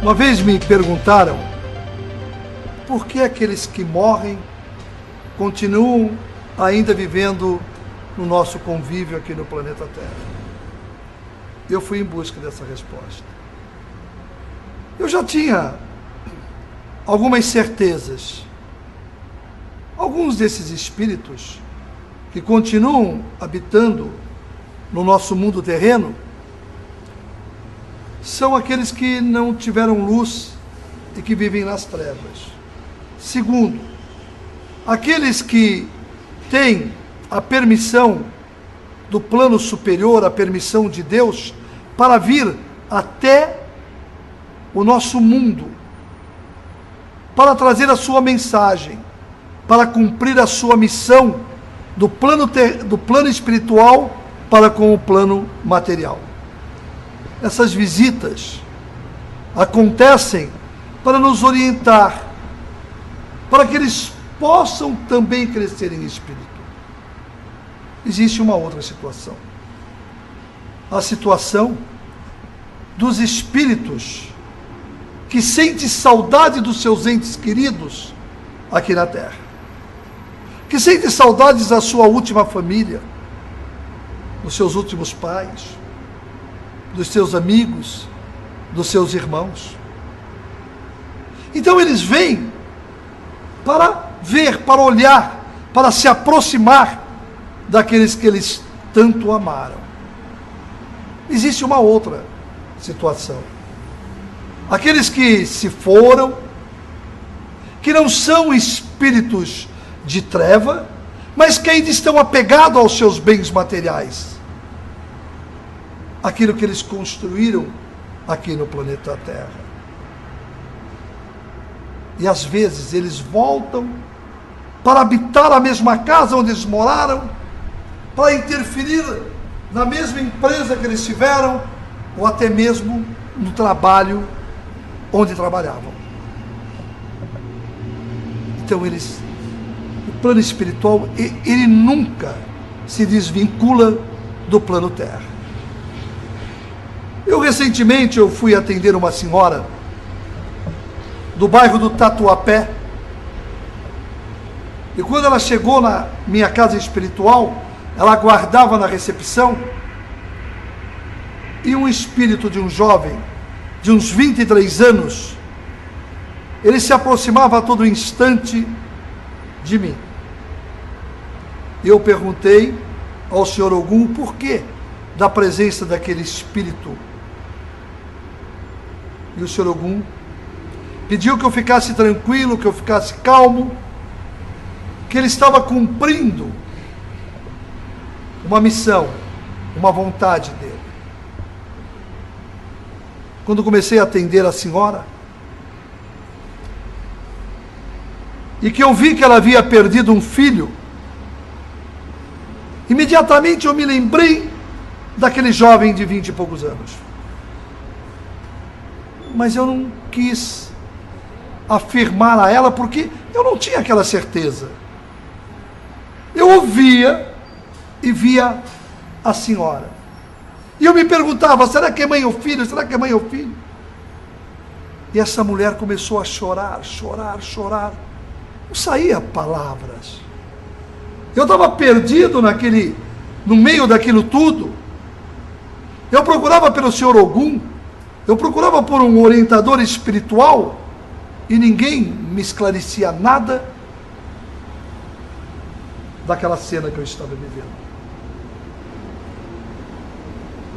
Uma vez me perguntaram por que aqueles que morrem continuam ainda vivendo no nosso convívio aqui no planeta Terra. Eu fui em busca dessa resposta. Eu já tinha algumas certezas. Alguns desses espíritos que continuam habitando no nosso mundo terreno são aqueles que não tiveram luz e que vivem nas trevas. Segundo, aqueles que têm a permissão do plano superior, a permissão de Deus, para vir até o nosso mundo, para trazer a sua mensagem, para cumprir a sua missão do plano espiritual para com o plano material. Essas visitas acontecem para nos orientar, para que eles possam também crescer em espírito. Existe uma outra situação. A situação dos espíritos que sentem saudade dos seus entes queridos aqui na Terra. Que sentem saudades da sua última família, dos seus últimos pais, dos seus amigos, dos seus irmãos. Então eles vêm para ver, para olhar, para se aproximar daqueles que eles tanto amaram. Existe uma outra situação. Aqueles que se foram, que não são espíritos de treva, mas que ainda estão apegados aos seus bens materiais. Aquilo que eles construíram aqui no planeta Terra. E às vezes eles voltam para habitar a mesma casa onde eles moraram, para interferir na mesma empresa que eles tiveram, ou até mesmo no trabalho onde trabalhavam. Então o plano espiritual, ele nunca se desvincula do plano terra. Recentemente eu fui atender uma senhora do bairro do Tatuapé, e quando ela chegou na minha casa espiritual, ela aguardava na recepção, e um espírito de um jovem, de uns 23 anos, ele se aproximava a todo instante de mim. E eu perguntei ao senhor Ogum o porquê da presença daquele espírito. E o senhor Ogum pediu que eu ficasse tranquilo, que eu ficasse calmo, que ele estava cumprindo uma missão, uma vontade dele. Quando comecei a atender a senhora, e que eu vi que ela havia perdido um filho, imediatamente eu me lembrei daquele jovem de 20 e poucos anos. Mas eu não quis afirmar a ela, porque eu não tinha aquela certeza. Eu ouvia e via a senhora. E eu me perguntava, será que é mãe ou filho? Será que é mãe ou filho? E essa mulher começou a chorar, chorar, chorar. Não saía palavras. Eu estava perdido no meio daquilo tudo. Eu procurava pelo senhor Ogum, eu procurava por um orientador espiritual, e ninguém me esclarecia nada daquela cena que eu estava vivendo.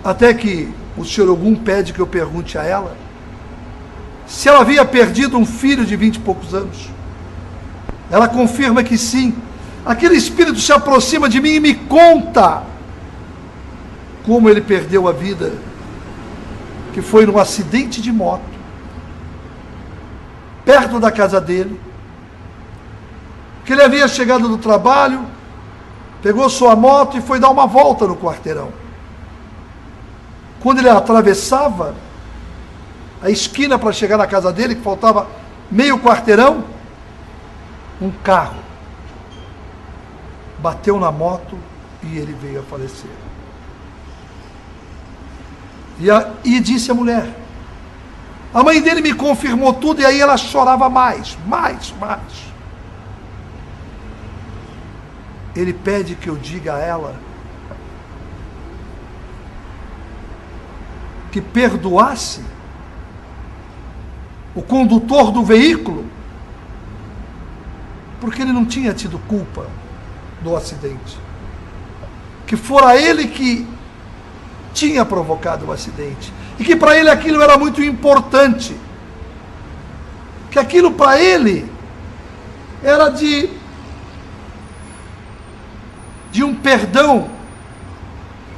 Até que o senhor Ogum pede que eu pergunte a ela se ela havia perdido um filho de 20 e poucos anos. Ela confirma que sim. Aquele espírito se aproxima de mim e me conta como ele perdeu a vida, que foi num acidente de moto, perto da casa dele, que ele havia chegado do trabalho, pegou sua moto e foi dar uma volta no quarteirão. Quando ele atravessava a esquina para chegar na casa dele, que faltava meio quarteirão, um carro bateu na moto e ele veio a falecer. E disse a mulher, A mãe dele me confirmou tudo e aí ela chorava mais. Ele pede que eu diga a ela que perdoasse o condutor do veículo, porque ele não tinha tido culpa do acidente, que fora ele que tinha provocado o acidente, e que para ele aquilo era muito importante, que aquilo para ele era de um perdão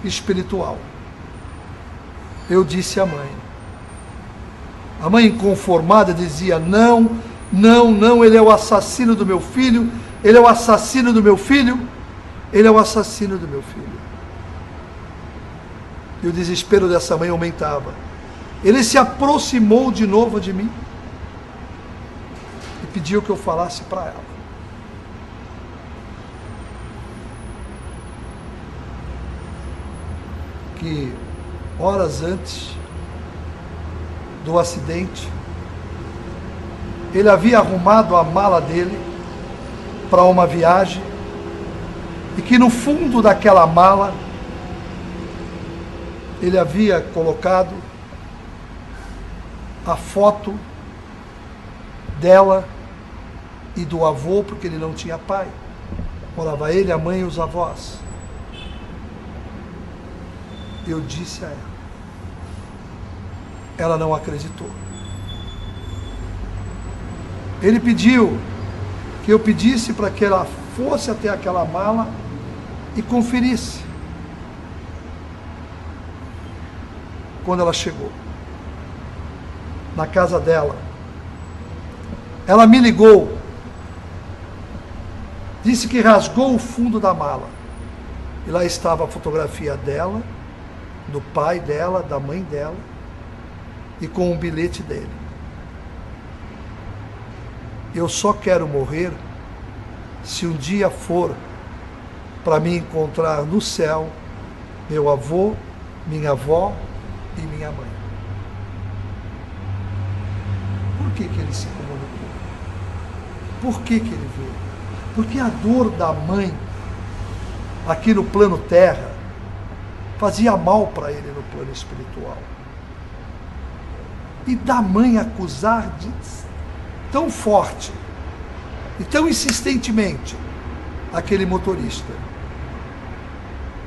espiritual. Eu disse à mãe. A mãe inconformada dizia: não, ele é o assassino do meu filho, ele é o assassino do meu filho, ele é o assassino do meu filho. E o desespero dessa mãe aumentava. Ele se aproximou de novo de mim e pediu que eu falasse para ela. Que horas antes do acidente, ele havia arrumado a mala dele para uma viagem e que no fundo daquela mala ele havia colocado a foto dela e do avô, porque ele não tinha pai. Morava ele, a mãe e os avós. Eu disse a ela. Ela não acreditou. Ele pediu que eu pedisse para que ela fosse até aquela mala e conferisse. Quando ela chegou na casa dela, ela me ligou, disse que rasgou o fundo da mala e lá estava a fotografia dela, do pai dela, da mãe dela, e com um bilhete dele. Eu só quero morrer se um dia for para me encontrar no céu meu avô, minha avó e minha mãe. Por que ele se comunicou? Por que ele veio? Porque a dor da mãe aqui no plano terra fazia mal para ele no plano espiritual. E da mãe acusar de tão forte e tão insistentemente aquele motorista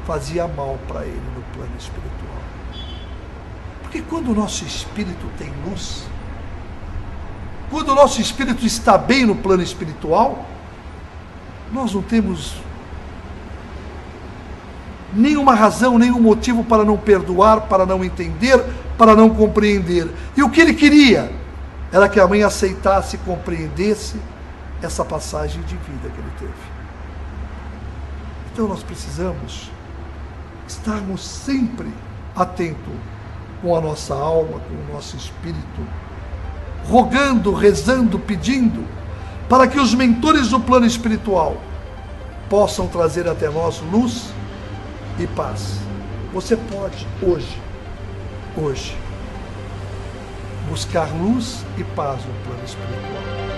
fazia mal para ele no plano espiritual. Porque quando o nosso espírito tem luz, quando o nosso espírito está bem no plano espiritual, nós não temos nenhuma razão, nenhum motivo para não perdoar, para não entender, para não compreender. E o que ele queria era que a mãe aceitasse e compreendesse essa passagem de vida que ele teve. Então nós precisamos estarmos sempre atentos com a nossa alma, com o nosso espírito, rogando, rezando, pedindo, para que os mentores do plano espiritual possam trazer até nós luz e paz. Você pode, hoje, buscar luz e paz no plano espiritual.